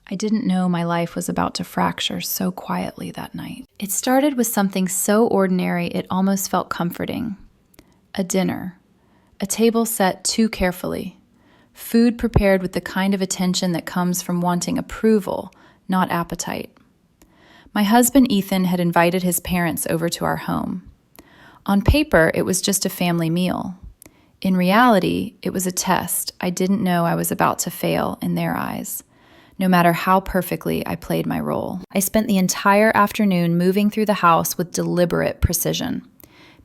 I didn't know my life was about to fracture so quietly that night. It started with something so ordinary it almost felt comforting. A dinner. A table set too carefully. Food prepared with the kind of attention that comes from wanting approval, not appetite. My husband Ethan had invited his parents over to our home. On paper, it was just a family meal. In reality, it was a test I didn't know I was about to fail in their eyes, no matter how perfectly I played my role. I spent the entire afternoon moving through the house with deliberate precision,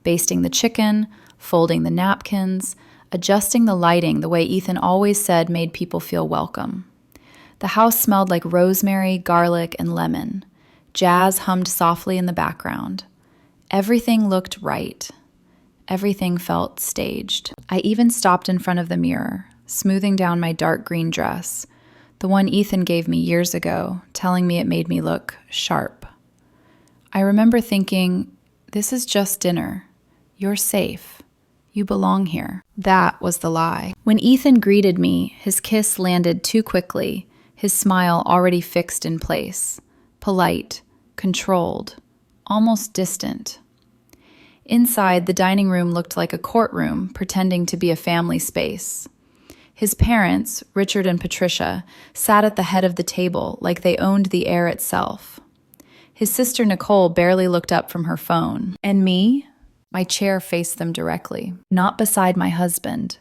basting the chicken, folding the napkins, adjusting the lighting the way Ethan always said made people feel welcome. The house smelled like rosemary, garlic, and lemon. Jazz hummed softly in the background. Everything looked right. Everything felt staged. I even stopped in front of the mirror, smoothing down my dark green dress, the one Ethan gave me years ago, telling me it made me look sharp. I remember thinking, this is just dinner. You're safe. You belong here. That was the lie. When Ethan greeted me, his kiss landed too quickly, his smile already fixed in place. Polite, controlled, almost distant. Inside, the dining room looked like a courtroom, pretending to be a family space. His parents, Richard and Patricia, sat at the head of the table like they owned the air itself. His sister Nicole barely looked up from her phone. And me? My chair faced them directly, not beside my husband,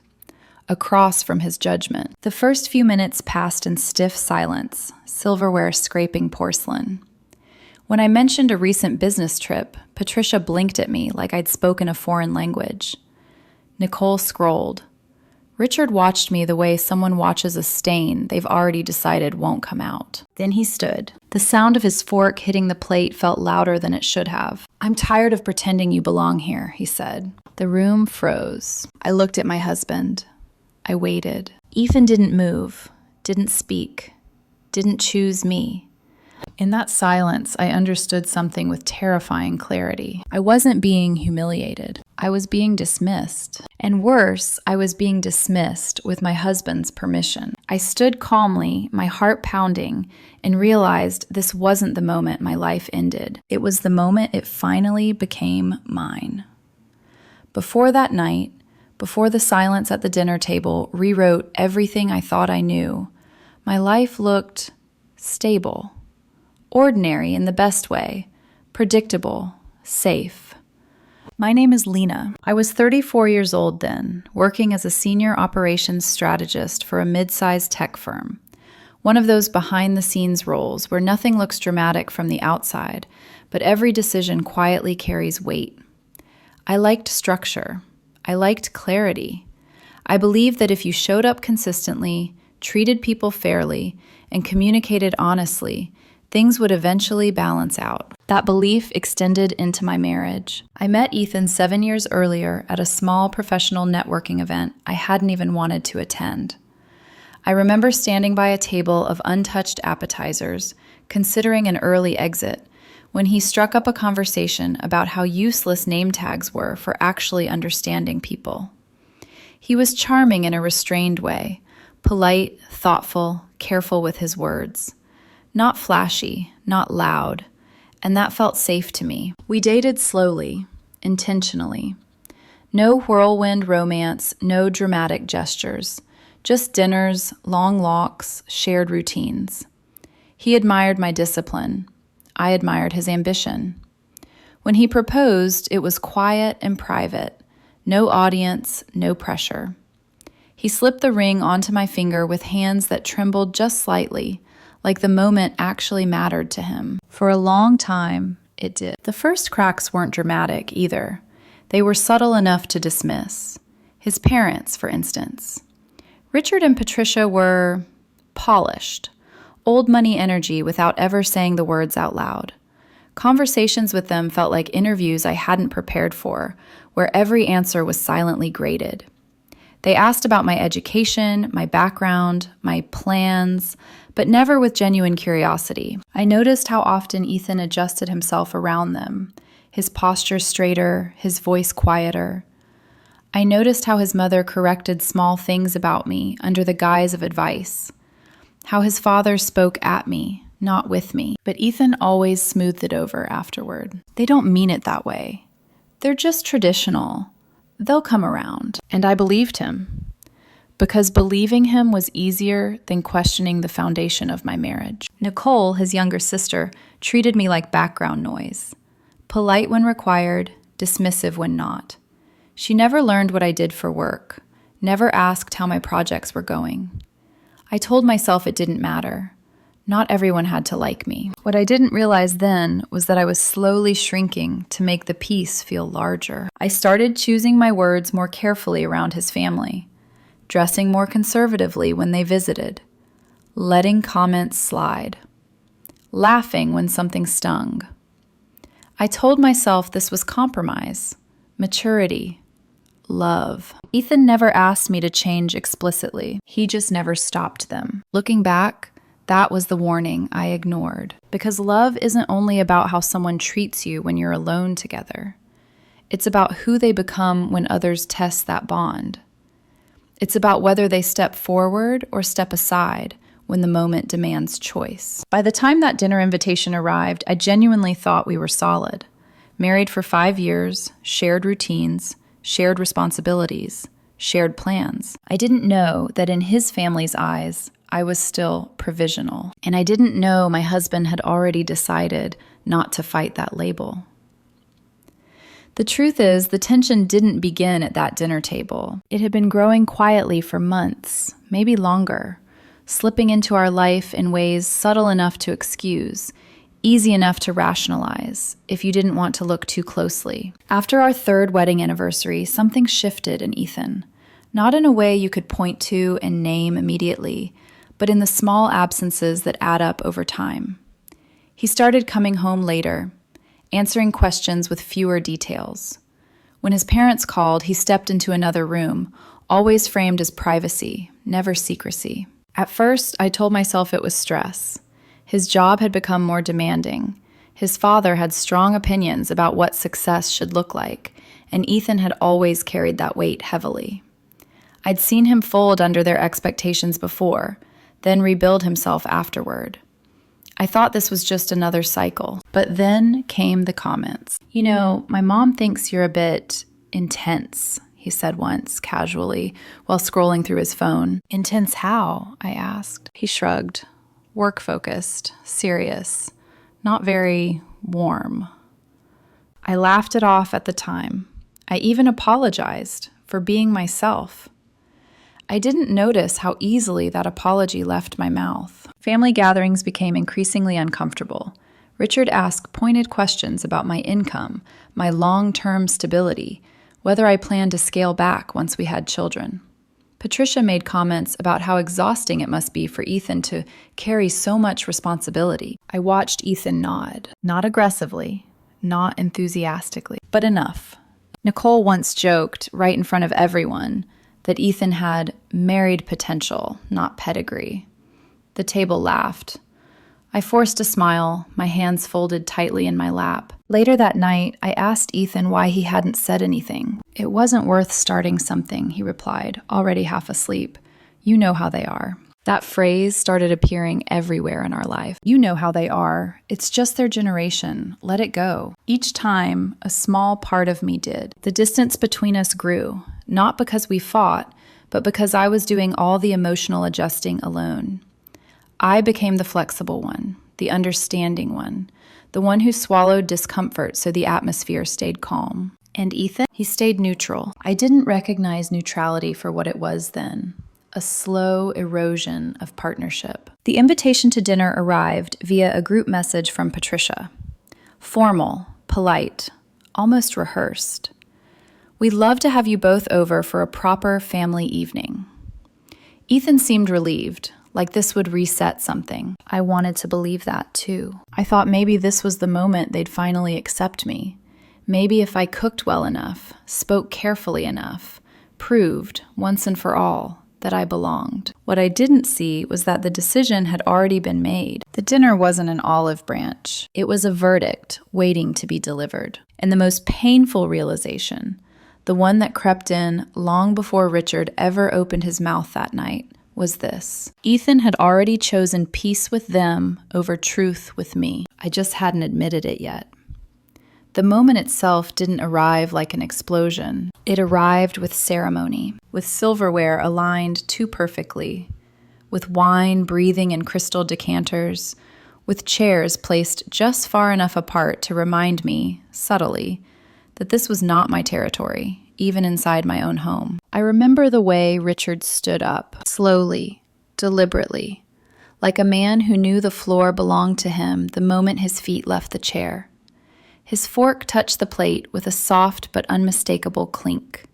across from his judgment. The first few minutes passed in stiff silence, silverware scraping porcelain. When I mentioned a recent business trip, Patricia blinked at me like I'd spoken a foreign language. Nicole scrolled. Richard watched me the way someone watches a stain they've already decided won't come out. Then he stood. The sound of his fork hitting the plate felt louder than it should have. "I'm tired of pretending you belong here," he said. The room froze. I looked at my husband. I waited. Ethan didn't move, didn't speak, didn't choose me. In that silence, I understood something with terrifying clarity. I wasn't being humiliated. I was being dismissed. And worse, I was being dismissed with my husband's permission. I stood calmly, my heart pounding, and realized this wasn't the moment my life ended. It was the moment it finally became mine. Before that night, before the silence at the dinner table rewrote everything I thought I knew, my life looked stable. Ordinary in the best way, predictable, safe. My name is Lena. I was 34 years old then, working as a senior operations strategist for a mid-sized tech firm. One of those behind-the-scenes roles where nothing looks dramatic from the outside, but every decision quietly carries weight. I liked structure. I liked clarity. I believed that if you showed up consistently, treated people fairly, and communicated honestly, things would eventually balance out. That belief extended into my marriage. I met Ethan 7 years earlier at a small professional networking event I hadn't even wanted to attend. I remember standing by a table of untouched appetizers, considering an early exit, when he struck up a conversation about how useless name tags were for actually understanding people. He was charming in a restrained way, polite, thoughtful, careful with his words. Not flashy, not loud, and that felt safe to me. We dated slowly, intentionally. No whirlwind romance, no dramatic gestures, just dinners, long walks, shared routines. He admired my discipline. I admired his ambition. When he proposed, it was quiet and private, no audience, no pressure. He slipped the ring onto my finger with hands that trembled just slightly, like the moment actually mattered to him. For a long time, it did. The first cracks weren't dramatic either. They were subtle enough to dismiss. His parents, for instance. Richard and Patricia were polished, old money energy without ever saying the words out loud. Conversations with them felt like interviews I hadn't prepared for, where every answer was silently graded. They asked about my education, my background, my plans, but never with genuine curiosity. I noticed how often Ethan adjusted himself around them, his posture straighter, his voice quieter. I noticed how his mother corrected small things about me under the guise of advice, how his father spoke at me, not with me, but Ethan always smoothed it over afterward. They don't mean it that way. They're just traditional. They'll come around. And I believed him, because believing him was easier than questioning the foundation of my marriage. Nicole, his younger sister, treated me like background noise. Polite when required, dismissive when not. She never learned what I did for work, never asked how my projects were going. I told myself it didn't matter. Not everyone had to like me. What I didn't realize then was that I was slowly shrinking to make the peace feel larger. I started choosing my words more carefully around his family, dressing more conservatively when they visited, letting comments slide, laughing when something stung. I told myself this was compromise, maturity, love. Ethan never asked me to change explicitly. He just never stopped them. Looking back, that was the warning I ignored. Because love isn't only about how someone treats you when you're alone together. It's about who they become when others test that bond. It's about whether they step forward or step aside when the moment demands choice. By the time that dinner invitation arrived, I genuinely thought we were solid. Married for 5 years, shared routines, shared responsibilities, shared plans. I didn't know that in his family's eyes, I was still provisional. And I didn't know my husband had already decided not to fight that label. The truth is, the tension didn't begin at that dinner table. It had been growing quietly for months, maybe longer, slipping into our life in ways subtle enough to excuse, easy enough to rationalize, if you didn't want to look too closely. After our 3rd wedding anniversary, something shifted in Ethan. Not in a way you could point to and name immediately, but in the small absences that add up over time. He started coming home later, answering questions with fewer details. When his parents called, he stepped into another room, always framed as privacy, never secrecy. At first, I told myself it was stress. His job had become more demanding. His father had strong opinions about what success should look like, and Ethan had always carried that weight heavily. I'd seen him fold under their expectations before, then rebuild himself afterward. I thought this was just another cycle. But then came the comments. "You know, my mom thinks you're a bit intense," he said once, casually, while scrolling through his phone. "Intense how?" I asked. He shrugged. Work-focused, serious, not very warm. I laughed it off at the time. I even apologized for being myself. I didn't notice how easily that apology left my mouth. Family gatherings became increasingly uncomfortable. Richard asked pointed questions about my income, my long-term stability, whether I planned to scale back once we had children. Patricia made comments about how exhausting it must be for Ethan to carry so much responsibility. I watched Ethan nod, not aggressively, not enthusiastically, but enough. Nicole once joked, right in front of everyone, that Ethan had married potential, not pedigree. The table laughed. I forced a smile, my hands folded tightly in my lap. Later that night, I asked Ethan why he hadn't said anything. "It wasn't worth starting something," he replied, already half asleep. "You know how they are." That phrase started appearing everywhere in our life. "You know how they are. It's just their generation. Let it go." Each time, a small part of me did. The distance between us grew, not because we fought, but because I was doing all the emotional adjusting alone. I became the flexible one, the understanding one, the one who swallowed discomfort so the atmosphere stayed calm. And Ethan? He stayed neutral. I didn't recognize neutrality for what it was then. A slow erosion of partnership. The invitation to dinner arrived via a group message from Patricia. Formal, polite, almost rehearsed. "We'd love to have you both over for a proper family evening." Ethan seemed relieved, like this would reset something. I wanted to believe that too. I thought maybe this was the moment they'd finally accept me. Maybe if I cooked well enough, spoke carefully enough, proved, once and for all, that I belonged. What I didn't see was that the decision had already been made. The dinner wasn't an olive branch. It was a verdict waiting to be delivered. And the most painful realization, the one that crept in long before Richard ever opened his mouth that night, was this. Ethan had already chosen peace with them over truth with me. I just hadn't admitted it yet. The moment itself didn't arrive like an explosion. It arrived with ceremony, with silverware aligned too perfectly, with wine breathing in crystal decanters, with chairs placed just far enough apart to remind me, subtly, that this was not my territory, even inside my own home. I remember the way Richard stood up, slowly, deliberately, like a man who knew the floor belonged to him the moment his feet left the chair. His fork touched the plate with a soft but unmistakable clink.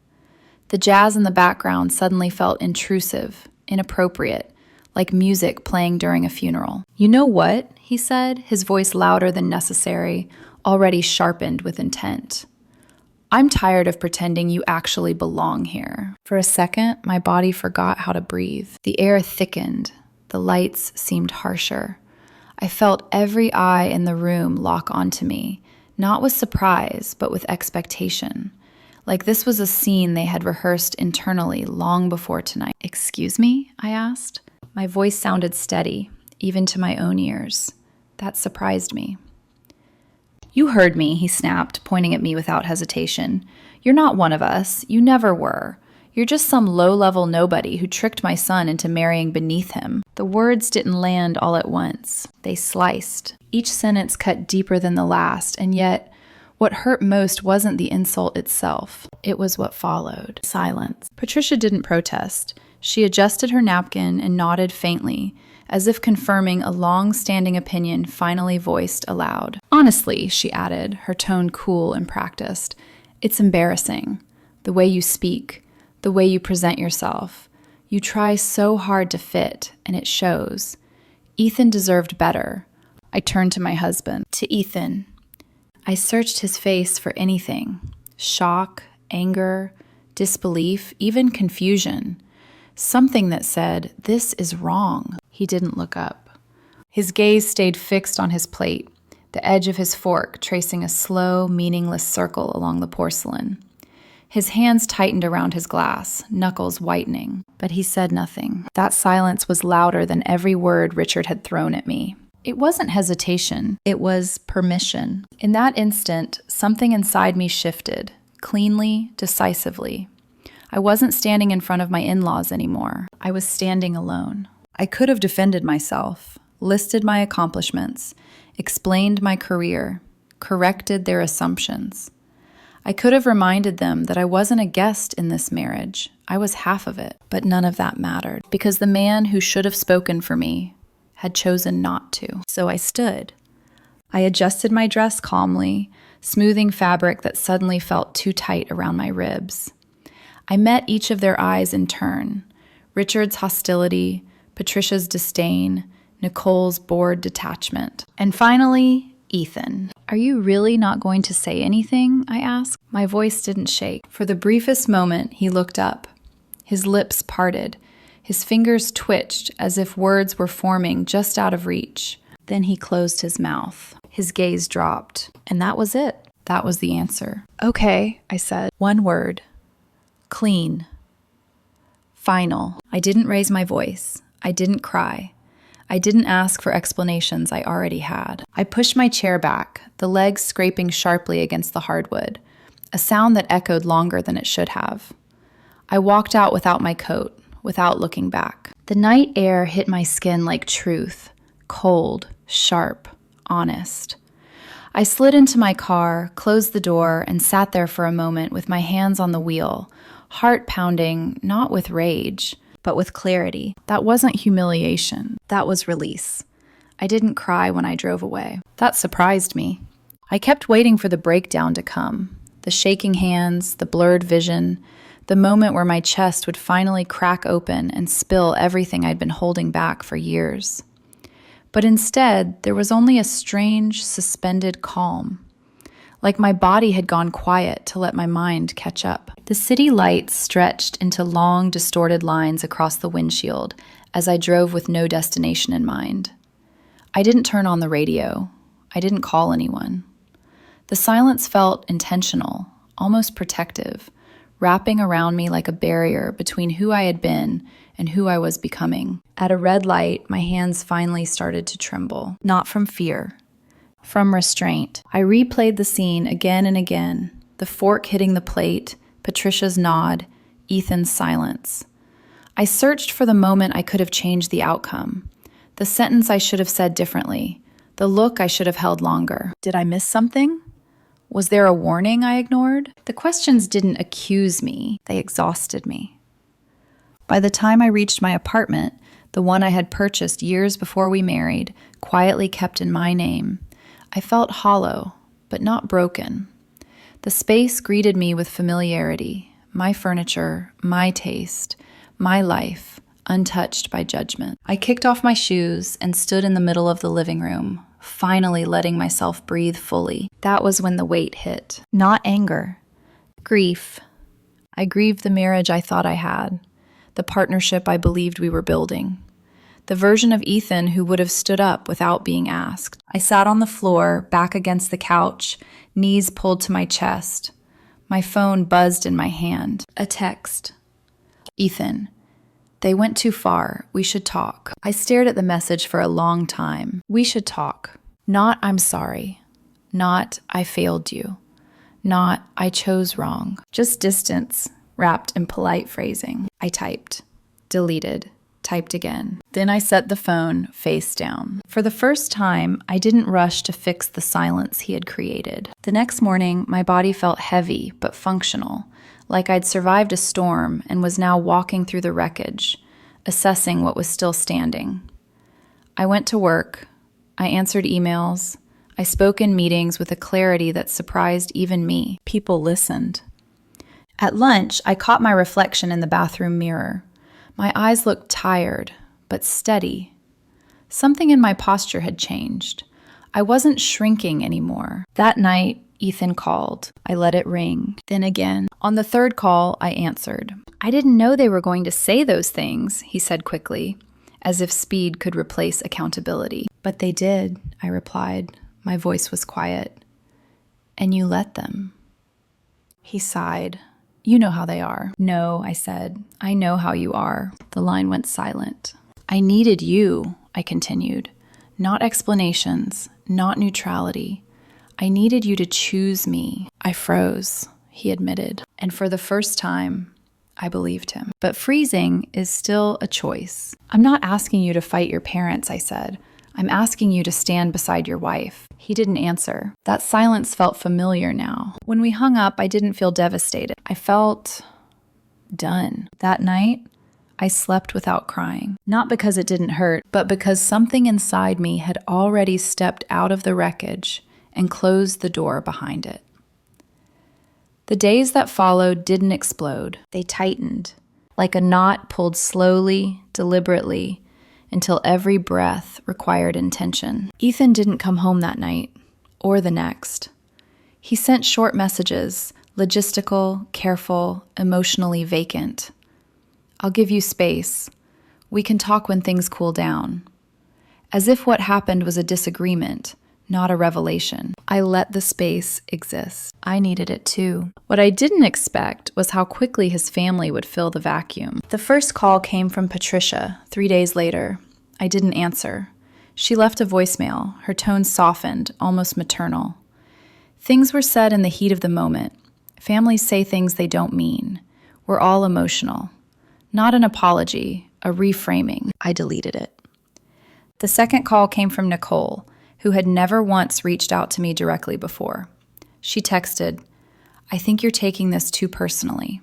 The jazz in the background suddenly felt intrusive, inappropriate, like music playing during a funeral. "You know what?" he said, his voice louder than necessary, already sharpened with intent. "I'm tired of pretending you actually belong here." For a second, my body forgot how to breathe. The air thickened. The lights seemed harsher. I felt every eye in the room lock onto me, not with surprise, but with expectation. Like this was a scene they had rehearsed internally long before tonight. "Excuse me?" I asked. My voice sounded steady, even to my own ears. That surprised me. "You heard me," he snapped, pointing at me without hesitation. "You're not one of us. You never were. You're just some low-level nobody who tricked my son into marrying beneath him." The words didn't land all at once. They sliced. Each sentence cut deeper than the last, and yet, what hurt most wasn't the insult itself. It was what followed. Silence. Patricia didn't protest. She adjusted her napkin and nodded faintly, as if confirming a long-standing opinion finally voiced aloud. "Honestly," she added, her tone cool and practiced, "it's embarrassing. The way you speak, the way you present yourself. You try so hard to fit, and it shows. Ethan deserved better." I turned to my husband. To Ethan. I searched his face for anything. Shock, anger, disbelief, even confusion. Something that said, "This is wrong." He didn't look up. His gaze stayed fixed on his plate, the edge of his fork tracing a slow, meaningless circle along the porcelain. His hands tightened around his glass, knuckles whitening, but he said nothing. That silence was louder than every word Richard had thrown at me. It wasn't hesitation, it was permission. In that instant, something inside me shifted, cleanly, decisively. I wasn't standing in front of my in-laws anymore. I was standing alone. I could have defended myself, listed my accomplishments, explained my career, corrected their assumptions. I could have reminded them that I wasn't a guest in this marriage. I was half of it, but none of that mattered, because the man who should have spoken for me had chosen not to. So I stood. I adjusted my dress calmly, smoothing fabric that suddenly felt too tight around my ribs. I met each of their eyes in turn. Richard's hostility, Patricia's disdain, Nicole's bored detachment. And finally, Ethan. "Are you really not going to say anything?" I asked. My voice didn't shake. For the briefest moment, he looked up. His lips parted. His fingers twitched as if words were forming just out of reach. Then he closed his mouth. His gaze dropped. And that was it. That was the answer. "Okay," I said. One word. Clean. Final. I didn't raise my voice. I didn't cry. I didn't ask for explanations I already had. I pushed my chair back, the legs scraping sharply against the hardwood, a sound that echoed longer than it should have. I walked out without my coat, without looking back. The night air hit my skin like truth, cold, sharp, honest. I slid into my car, closed the door, and sat there for a moment with my hands on the wheel, heart pounding, not with rage, but with clarity. That wasn't humiliation. That was release. I didn't cry when I drove away. That surprised me. I kept waiting for the breakdown to come. The shaking hands, the blurred vision, the moment where my chest would finally crack open and spill everything I'd been holding back for years. But instead, there was only a strange, suspended calm. Like my body had gone quiet to let my mind catch up. The city lights stretched into long, distorted lines across the windshield as I drove with no destination in mind. I didn't turn on the radio. I didn't call anyone. The silence felt intentional, almost protective, wrapping around me like a barrier between who I had been and who I was becoming. At a red light, my hands finally started to tremble, not from fear, from restraint. I replayed the scene again and again, the fork hitting the plate, Patricia's nod, Ethan's silence. I searched for the moment I could have changed the outcome, the sentence I should have said differently, the look I should have held longer. Did I miss something? Was there a warning I ignored? The questions didn't accuse me, they exhausted me. By the time I reached my apartment, the one I had purchased years before we married, quietly kept in my name, I felt hollow, but not broken. The space greeted me with familiarity, my furniture, my taste, my life, untouched by judgment. I kicked off my shoes and stood in the middle of the living room, finally letting myself breathe fully. That was when the weight hit. Not anger. Grief. I grieved the marriage I thought I had, the partnership I believed we were building, the version of Ethan who would have stood up without being asked. I sat on the floor, back against the couch, knees pulled to my chest. My phone buzzed in my hand. A text. Ethan, they went too far. We should talk. I stared at the message for a long time. We should talk. Not I'm sorry. Not I failed you. Not I chose wrong. Just distance, wrapped in polite phrasing. I typed, deleted, typed again. Then I set the phone face down. For the first time, I didn't rush to fix the silence he had created. The next morning, my body felt heavy but functional, like I'd survived a storm and was now walking through the wreckage, assessing what was still standing. I went to work. I answered emails. I spoke in meetings with a clarity that surprised even me. People listened. At lunch, I caught my reflection in the bathroom mirror. My eyes looked tired, but steady. Something in my posture had changed. I wasn't shrinking anymore. That night, Ethan called. I let it ring. Then again. On the third call, I answered. I didn't know they were going to say those things, he said quickly, as if speed could replace accountability. But they did, I replied. My voice was quiet. And you let them. He sighed. You know how they are. No, I said. I know how you are. The line went silent. I needed you, I continued. Not explanations, not neutrality. I needed you to choose me. I froze, he admitted. And for the first time, I believed him. But freezing is still a choice. I'm not asking you to fight your parents, I said. I'm asking you to stand beside your wife. He didn't answer. That silence felt familiar now. When we hung up, I didn't feel devastated. I felt done. That night, I slept without crying. Not because it didn't hurt, but because something inside me had already stepped out of the wreckage and closed the door behind it. The days that followed didn't explode. They tightened, like a knot pulled slowly, deliberately, until every breath required intention. Ethan didn't come home that night, or the next. He sent short messages, logistical, careful, emotionally vacant. I'll give you space. We can talk when things cool down. As if what happened was a disagreement, not a revelation. I let the space exist. I needed it too. What I didn't expect was how quickly his family would fill the vacuum. The first call came from Patricia 3 days later. I didn't answer. She left a voicemail, her tone softened, almost maternal. Things were said in the heat of the moment. Families say things they don't mean. We're all emotional. Not an apology, a reframing. I deleted it. The second call came from Nicole, who had never once reached out to me directly before. She texted, I think you're taking this too personally.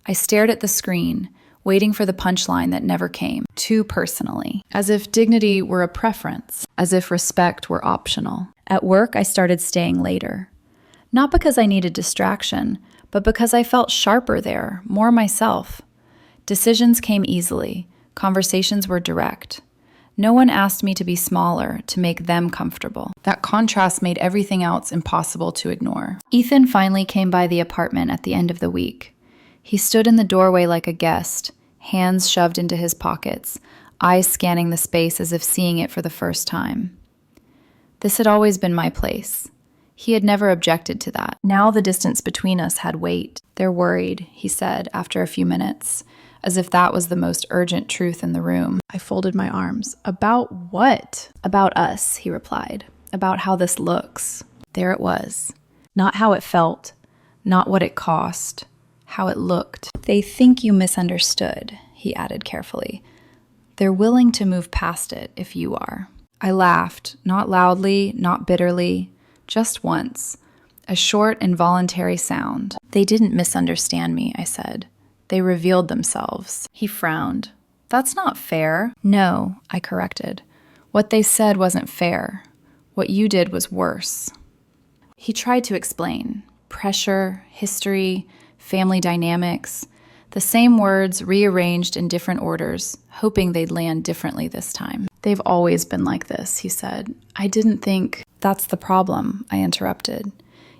I stared at the screen, waiting for the punchline that never came. Too personally. As if dignity were a preference. As if respect were optional. At work, I started staying later. Not because I needed distraction, but because I felt sharper there, more myself. Decisions came easily. Conversations were direct. No one asked me to be smaller to make them comfortable. That contrast made everything else impossible to ignore. Ethan finally came by the apartment at the end of the week. He stood in the doorway like a guest, hands shoved into his pockets, eyes scanning the space as if seeing it for the first time. This had always been my place. He had never objected to that. Now the distance between us had weight. "They're worried," he said after a few minutes, as if that was the most urgent truth in the room. I folded my arms. "About what?" "About us," he replied. "About how this looks." There it was. Not how it felt, not what it cost, how it looked. "They think you misunderstood," he added carefully. "They're willing to move past it if you are." I laughed, not loudly, not bitterly, just once. A short, involuntary sound. "They didn't misunderstand me," I said. "They revealed themselves." He frowned. "That's not fair." "No," I corrected. "What they said wasn't fair. What you did was worse." He tried to explain. Pressure, history, family dynamics. The same words rearranged in different orders, hoping they'd land differently this time. "They've always been like this," he said. "I didn't think—" "That's the problem," I interrupted.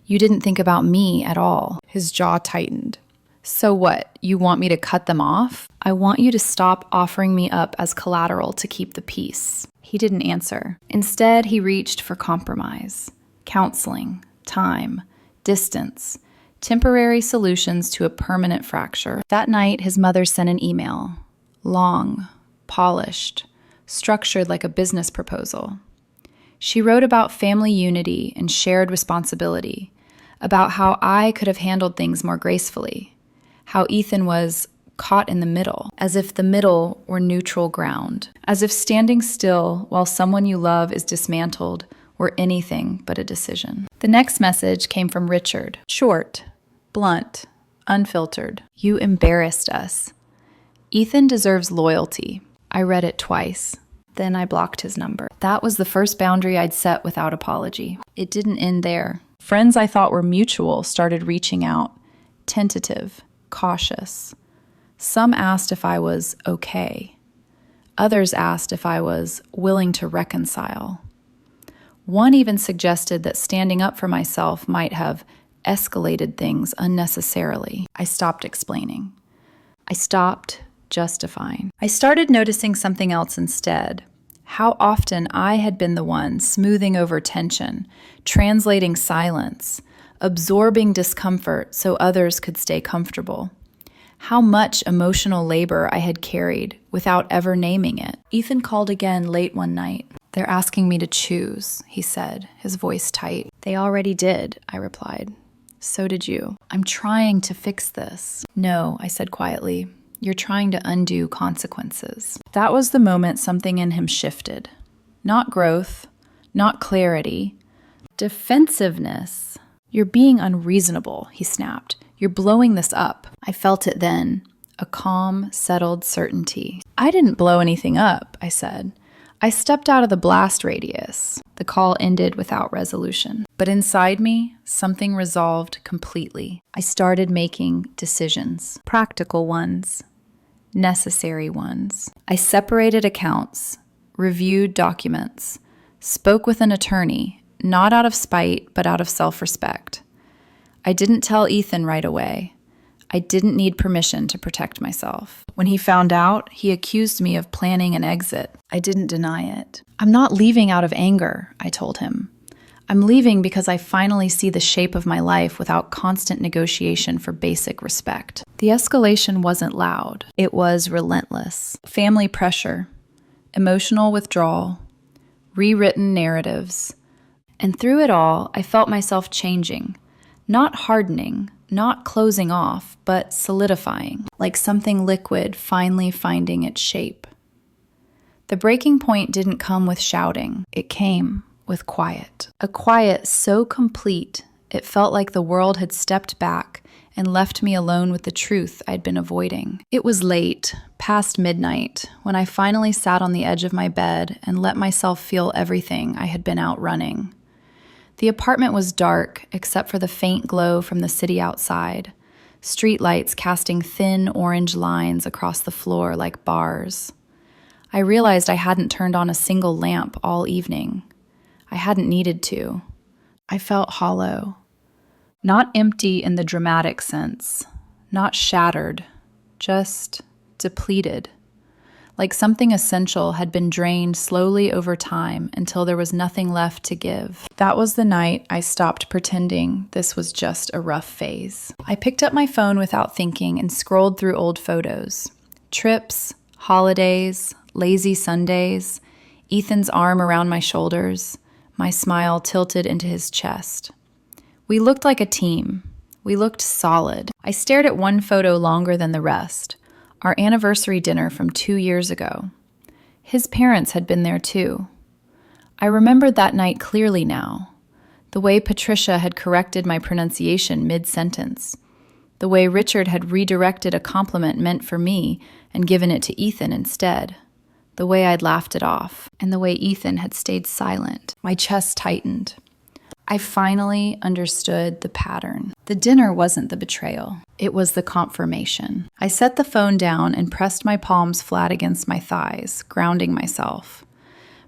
"You didn't think about me at all." His jaw tightened. "So what? You want me to cut them off?" "I want you to stop offering me up as collateral to keep the peace." He didn't answer. Instead, he reached for compromise. Counseling, time, distance, temporary solutions to a permanent fracture. That night, his mother sent an email. Long, polished, structured like a business proposal. She wrote about family unity and shared responsibility, about how I could have handled things more gracefully, how Ethan was caught in the middle, as if the middle were neutral ground, as if standing still while someone you love is dismantled were anything but a decision. The next message came from Richard. Short, blunt, unfiltered. "You embarrassed us. Ethan deserves loyalty." I read it twice. Then I blocked his number. That was the first boundary I'd set without apology. It didn't end there. Friends I thought were mutual started reaching out, tentative, cautious. Some asked if I was okay. Others asked if I was willing to reconcile. One even suggested that standing up for myself might have escalated things unnecessarily. I stopped explaining. I stopped justifying. I started noticing something else instead. How often I had been the one smoothing over tension, translating silence, absorbing discomfort so others could stay comfortable. How much emotional labor I had carried without ever naming it. Ethan called again late one night. "They're asking me to choose," he said, his voice tight. "They already did," I replied. "So did you." "I'm trying to fix this." "No," I said quietly. "You're trying to undo consequences." That was the moment something in him shifted. Not growth, not clarity, defensiveness. "You're being unreasonable," he snapped. "You're blowing this up." I felt it then, a calm, settled certainty. "I didn't blow anything up," I said. I stepped out of the blast radius. The call ended without resolution. But inside me, something resolved completely. I started making decisions. Practical ones. Necessary ones. I separated accounts, reviewed documents, spoke with an attorney, not out of spite, but out of self-respect. I didn't tell Ethan right away. I didn't need permission to protect myself. When he found out, he accused me of planning an exit. I didn't deny it. "I'm not leaving out of anger," I told him. "I'm leaving because I finally see the shape of my life without constant negotiation for basic respect." The escalation wasn't loud. It was relentless. Family pressure, emotional withdrawal, rewritten narratives. And through it all, I felt myself changing, not hardening, not closing off, but solidifying, like something liquid finally finding its shape. The breaking point didn't come with shouting. It came with quiet. A quiet so complete, it felt like the world had stepped back and left me alone with the truth I'd been avoiding. It was late, past midnight, when I finally sat on the edge of my bed and let myself feel everything I had been out running. The apartment was dark, except for the faint glow from the city outside, streetlights casting thin orange lines across the floor like bars. I realized I hadn't turned on a single lamp all evening. I hadn't needed to. I felt hollow. Not empty in the dramatic sense, not shattered, just depleted. like something essential had been drained slowly over time until there was nothing left to give. That was the night I stopped pretending this was just a rough phase. I picked up my phone without thinking and scrolled through old photos. Trips, holidays, lazy Sundays, Ethan's arm around my shoulders, my smile tilted into his chest. We looked like a team. We looked solid. I stared at one photo longer than the rest. Our anniversary dinner from 2 years ago. His parents had been there too. I remembered that night clearly now. The way Patricia had corrected my pronunciation mid-sentence. The way Richard had redirected a compliment meant for me and given it to Ethan instead. The way I'd laughed it off. And the way Ethan had stayed silent. My chest tightened. I finally understood the pattern. The dinner wasn't the betrayal. It was the confirmation. I set the phone down and pressed my palms flat against my thighs, grounding myself.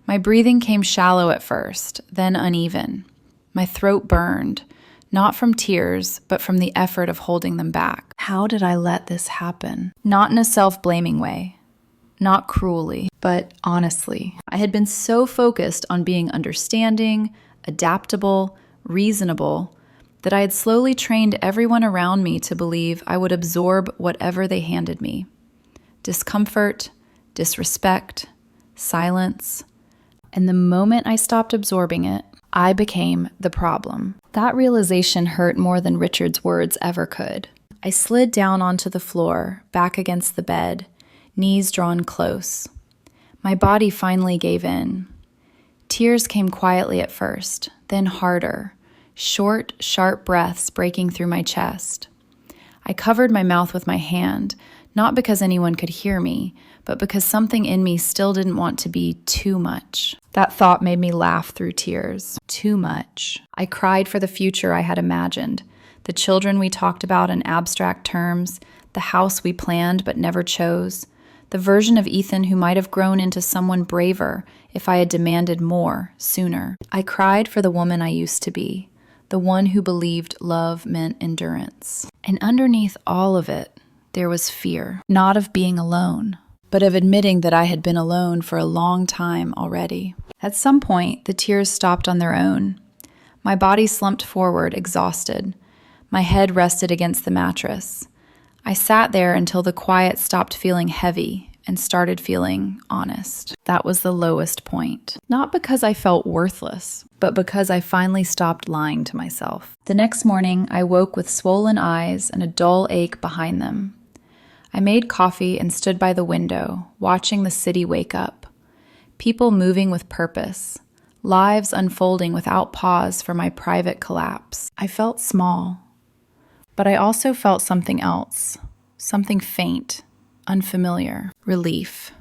My breathing came shallow at first, then uneven. My throat burned, not from tears, but from the effort of holding them back. How did I let this happen? Not in a self-blaming way. Not cruelly, but honestly. I had been so focused on being understanding, adaptable, reasonable, that I had slowly trained everyone around me to believe I would absorb whatever they handed me. Discomfort, disrespect, silence. And the moment I stopped absorbing it, I became the problem. That realization hurt more than Richard's words ever could. I slid down onto the floor, back against the bed, knees drawn close. My body finally gave in. Tears came quietly at first, then harder, short, sharp breaths breaking through my chest. I covered my mouth with my hand, not because anyone could hear me, but because something in me still didn't want to be too much. That thought made me laugh through tears. Too much. I cried for the future I had imagined, the children we talked about in abstract terms, the house we planned but never chose, the version of Ethan who might have grown into someone braver if I had demanded more sooner. I cried for the woman I used to be, the one who believed love meant endurance. And underneath all of it, there was fear, not of being alone, but of admitting that I had been alone for a long time already. At some point, the tears stopped on their own. My body slumped forward, exhausted. My head rested against the mattress. I sat there until the quiet stopped feeling heavy and started feeling honest. That was the lowest point. Not because I felt worthless, but because I finally stopped lying to myself. The next morning, I woke with swollen eyes and a dull ache behind them. I made coffee and stood by the window, watching the city wake up. People moving with purpose, lives unfolding without pause for my private collapse. I felt small. But I also felt something else, something faint, unfamiliar, relief.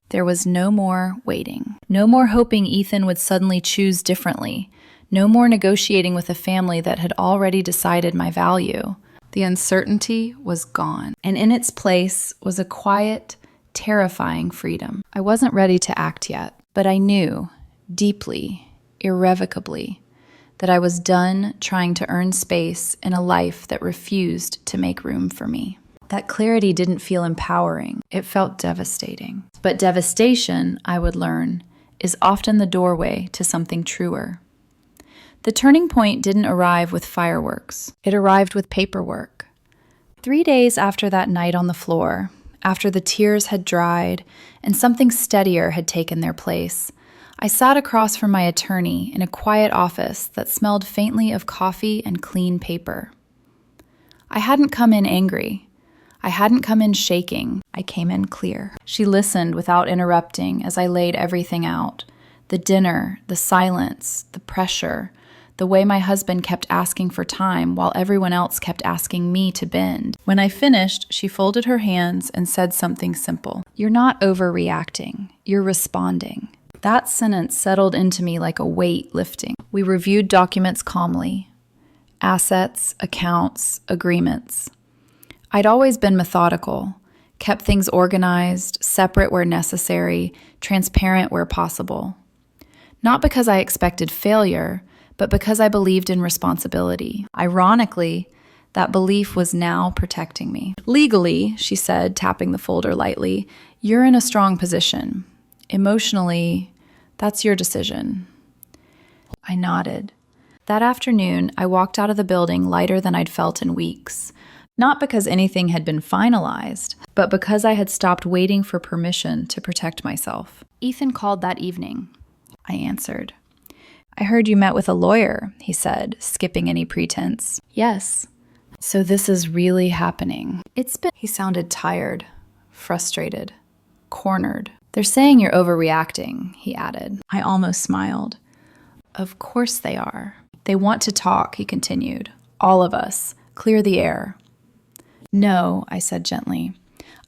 There was no more waiting. No more hoping Ethan would suddenly choose differently. No more negotiating with a family that had already decided my value. The uncertainty was gone, and in its place was a quiet, terrifying freedom. I wasn't ready to act yet, but I knew, deeply, irrevocably, that I was done trying to earn space in a life that refused to make room for me. That clarity didn't feel empowering. It felt devastating. But devastation, I would learn, is often the doorway to something truer. The turning point didn't arrive with fireworks. It arrived with paperwork. 3 days after that night on the floor, after the tears had dried and something steadier had taken their place, I sat across from my attorney in a quiet office that smelled faintly of coffee and clean paper. I hadn't come in angry. I hadn't come in shaking. I came in clear. She listened without interrupting as I laid everything out. The dinner, the silence, the pressure, the way my husband kept asking for time while everyone else kept asking me to bend. When I finished, she folded her hands and said something simple. "You're not overreacting. You're responding." That sentence settled into me like a weight lifting. We reviewed documents calmly. Assets, accounts, agreements. I'd always been methodical, kept things organized, separate where necessary, transparent where possible. Not because I expected failure, but because I believed in responsibility. Ironically, that belief was now protecting me. "Legally," she said, tapping the folder lightly, You're in a strong position. Emotionally, that's your decision. I nodded. That afternoon, I walked out of the building lighter than I'd felt in weeks. Not because anything had been finalized, but because I had stopped waiting for permission to protect myself. Ethan called that evening. I answered. I heard you met with a lawyer, he said, skipping any pretense. Yes. So this is really happening. He sounded tired, frustrated, cornered. They're saying you're overreacting, he added. I almost smiled. Of course they are. They want to talk, he continued. All of us. Clear the air. No, I said gently.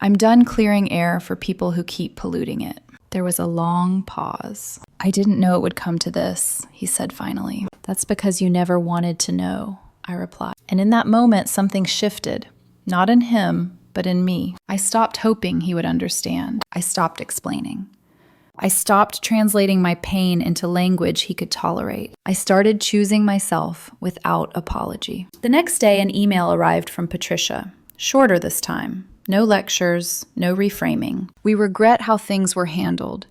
I'm done clearing air for people who keep polluting it. There was a long pause. I didn't know it would come to this, he said finally. That's because you never wanted to know, I replied. And in that moment, something shifted. Not in him, but in me. I stopped hoping he would understand. I stopped explaining. I stopped translating my pain into language he could tolerate. I started choosing myself without apology. The next day, an email arrived from Patricia. Shorter this time. No lectures, no reframing. We regret how things were handled.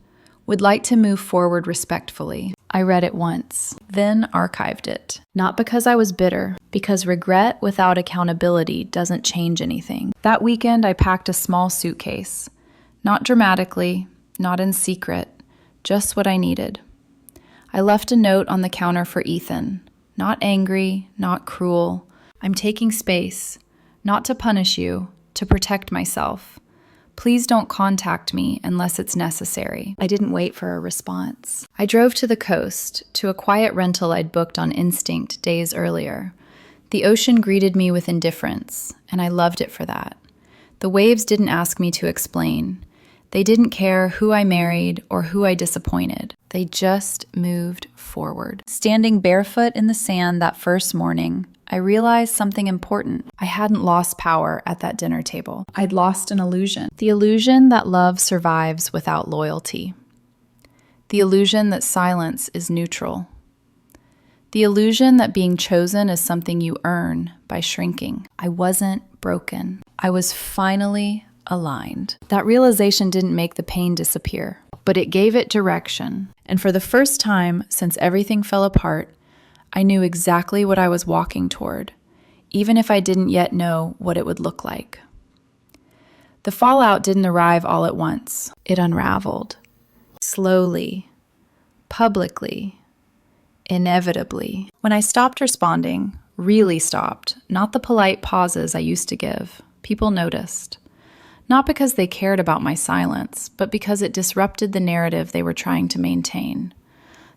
Would like to move forward respectfully. I read it once, then archived it. Not because I was bitter, because regret without accountability doesn't change anything. That weekend, I packed a small suitcase. Not dramatically, not in secret, just what I needed. I left a note on the counter for Ethan. Not angry, not cruel. I'm taking space, not to punish you, to protect myself. Please don't contact me unless it's necessary. I didn't wait for a response. I drove to the coast, to a quiet rental I'd booked on instinct days earlier. The ocean greeted me with indifference, and I loved it for that. The waves didn't ask me to explain. They didn't care who I married or who I disappointed. They just moved forward. Standing barefoot in the sand that first morning, I realized something important. I hadn't lost power at that dinner table. I'd lost an illusion. The illusion that love survives without loyalty. The illusion that silence is neutral. The illusion that being chosen is something you earn by shrinking. I wasn't broken. I was finally aligned. That realization didn't make the pain disappear, but it gave it direction. And for the first time since everything fell apart, I knew exactly what I was walking toward, even if I didn't yet know what it would look like. The fallout didn't arrive all at once. It unraveled. Slowly, publicly, inevitably. When I stopped responding, really stopped, not the polite pauses I used to give, people noticed. Not because they cared about my silence, but because it disrupted the narrative they were trying to maintain.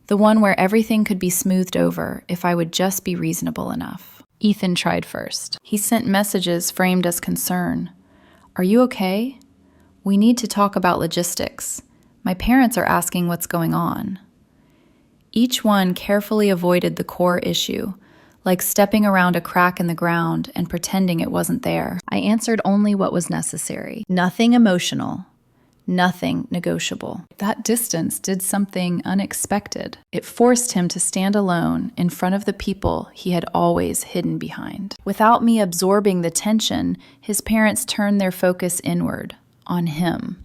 The one where everything could be smoothed over if I would just be reasonable enough. Ethan tried first. He sent messages framed as concern. Are you okay? We need to talk about logistics. My parents are asking what's going on. Each one carefully avoided the core issue, like stepping around a crack in the ground and pretending it wasn't there. I answered only what was necessary. Nothing emotional. Nothing negotiable. That distance did something unexpected. It forced him to stand alone in front of the people he had always hidden behind. Without me absorbing the tension, his parents turned their focus inward, on him.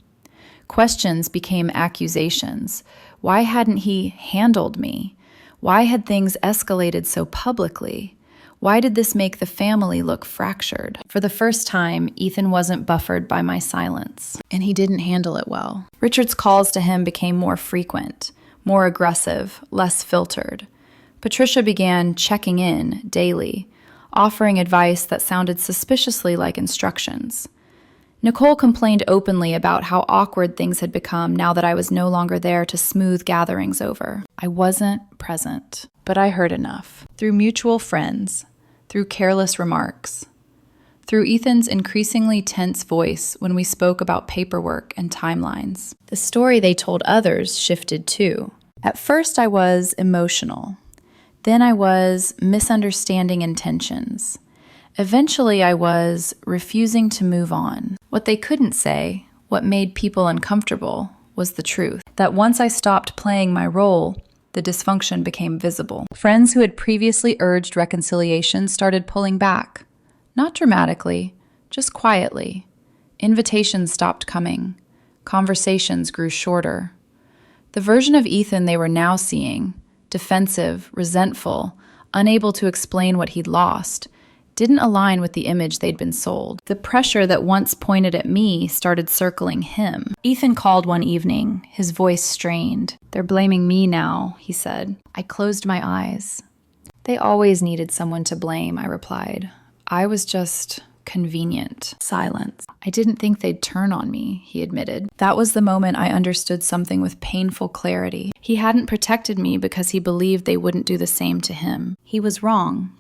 Questions became accusations. Why hadn't he handled me? Why had things escalated so publicly? Why did this make the family look fractured? For the first time, Ethan wasn't buffered by my silence, and he didn't handle it well. Richard's calls to him became more frequent, more aggressive, less filtered. Patricia began checking in daily, offering advice that sounded suspiciously like instructions. Nicole complained openly about how awkward things had become now that I was no longer there to smooth gatherings over. I wasn't present, but I heard enough. Through mutual friends, through careless remarks, through Ethan's increasingly tense voice when we spoke about paperwork and timelines. The story they told others shifted too. At first I was emotional. Then I was misunderstanding intentions. Eventually I was refusing to move on. What they couldn't say, what made people uncomfortable, was the truth. That once I stopped playing my role, the dysfunction became visible. Friends who had previously urged reconciliation started pulling back. Not dramatically, just quietly. Invitations stopped coming. Conversations grew shorter. The version of Ethan they were now seeing, defensive, resentful, unable to explain what he'd lost, didn't align with the image they'd been sold. The pressure that once pointed at me started circling him. Ethan called one evening, his voice strained. "They're blaming me now," he said. I closed my eyes. "They always needed someone to blame," I replied. "I was just convenient." Silence. "I didn't think they'd turn on me," he admitted. That was the moment I understood something with painful clarity. He hadn't protected me because he believed they wouldn't do the same to him. He was wrong.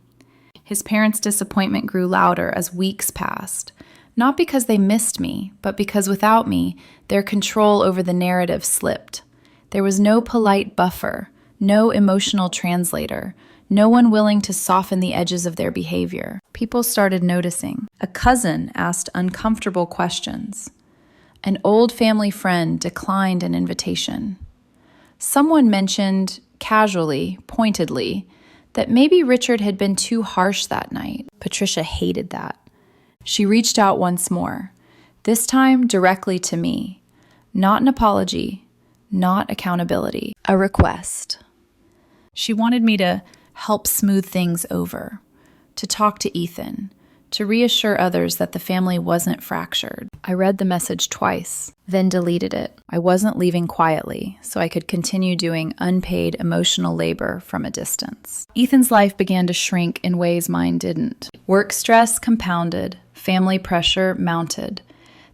His parents' disappointment grew louder as weeks passed, not because they missed me, but because without me, their control over the narrative slipped. There was no polite buffer, no emotional translator, no one willing to soften the edges of their behavior. People started noticing. A cousin asked uncomfortable questions. An old family friend declined an invitation. Someone mentioned, casually, pointedly, that maybe Richard had been too harsh that night. Patricia hated that. She reached out once more, this time directly to me. Not an apology, not accountability, a request. She wanted me to help smooth things over, to talk to Ethan, to reassure others that the family wasn't fractured. I read the message twice, then deleted it. I wasn't leaving quietly, so I could continue doing unpaid emotional labor from a distance. Ethan's life began to shrink in ways mine didn't. Work stress compounded, family pressure mounted.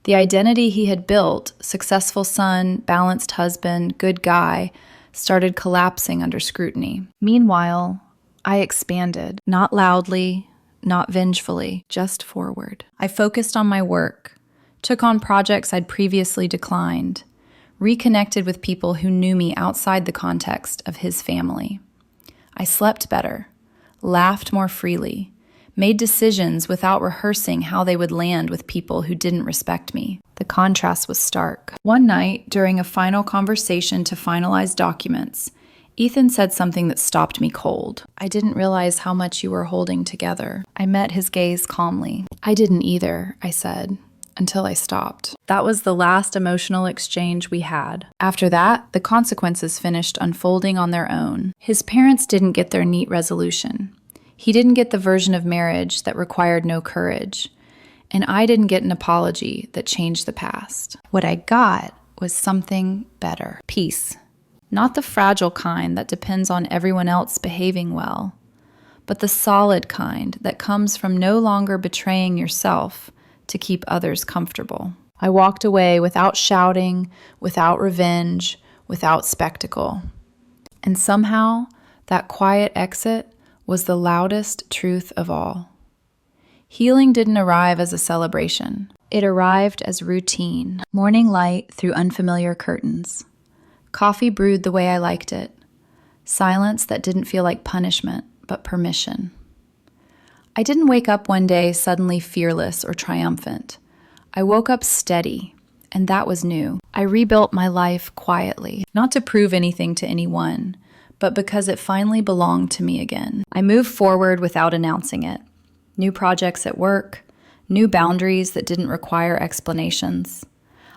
The identity he had built, successful son, balanced husband, good guy, started collapsing under scrutiny. Meanwhile, I expanded, not loudly, not vengefully, just forward. I focused on my work, took on projects I'd previously declined, reconnected with people who knew me outside the context of his family. I slept better, laughed more freely, made decisions without rehearsing how they would land with people who didn't respect me. The contrast was stark. One night, during a final conversation to finalize documents, Ethan said something that stopped me cold. "I didn't realize how much you were holding together." I met his gaze calmly. "I didn't either," I said, until I stopped. That was the last emotional exchange we had. After that, the consequences finished unfolding on their own. His parents didn't get their neat resolution. He didn't get the version of marriage that required no courage. And I didn't get an apology that changed the past. What I got was something better. Peace. Not the fragile kind that depends on everyone else behaving well, but the solid kind that comes from no longer betraying yourself to keep others comfortable. I walked away without shouting, without revenge, without spectacle. And somehow, that quiet exit was the loudest truth of all. Healing didn't arrive as a celebration. It arrived as routine. Morning light through unfamiliar curtains. Coffee brewed the way I liked it. Silence that didn't feel like punishment, but permission. I didn't wake up one day suddenly fearless or triumphant. I woke up steady, and that was new. I rebuilt my life quietly, not to prove anything to anyone, but because it finally belonged to me again. I moved forward without announcing it. New projects at work, new boundaries that didn't require explanations.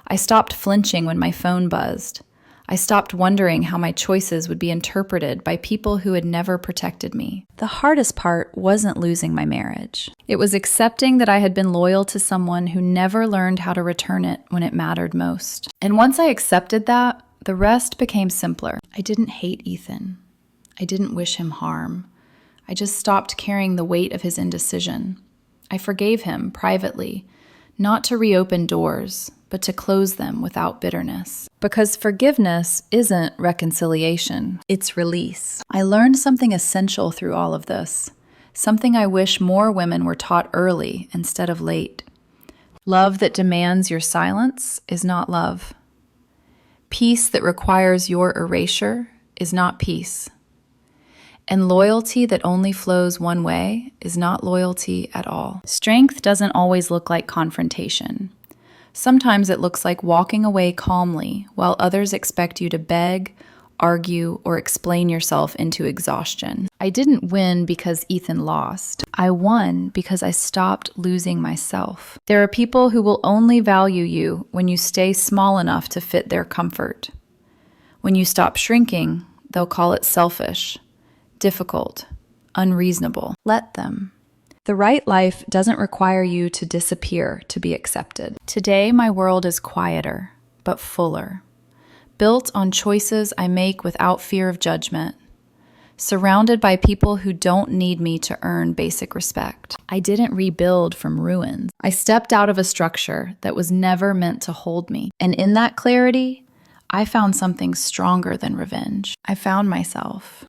I stopped flinching when my phone buzzed. I stopped wondering how my choices would be interpreted by people who had never protected me. The hardest part wasn't losing my marriage. It was accepting that I had been loyal to someone who never learned how to return it when it mattered most. And once I accepted that, the rest became simpler. I didn't hate Ethan. I didn't wish him harm. I just stopped carrying the weight of his indecision. I forgave him privately, not to reopen doors, but to close them without bitterness. Because forgiveness isn't reconciliation, it's release. I learned something essential through all of this, something I wish more women were taught early instead of late. Love that demands your silence is not love. Peace that requires your erasure is not peace. And loyalty that only flows one way is not loyalty at all. Strength doesn't always look like confrontation. Sometimes it looks like walking away calmly while others expect you to beg, argue, or explain yourself into exhaustion. I didn't win because Ethan lost. I won because I stopped losing myself. There are people who will only value you when you stay small enough to fit their comfort. When you stop shrinking, they'll call it selfish, difficult, unreasonable. Let them. The right life doesn't require you to disappear to be accepted. Today, my world is quieter, but fuller, built on choices I make without fear of judgment, surrounded by people who don't need me to earn basic respect. I didn't rebuild from ruins. I stepped out of a structure that was never meant to hold me. And in that clarity, I found something stronger than revenge. I found myself.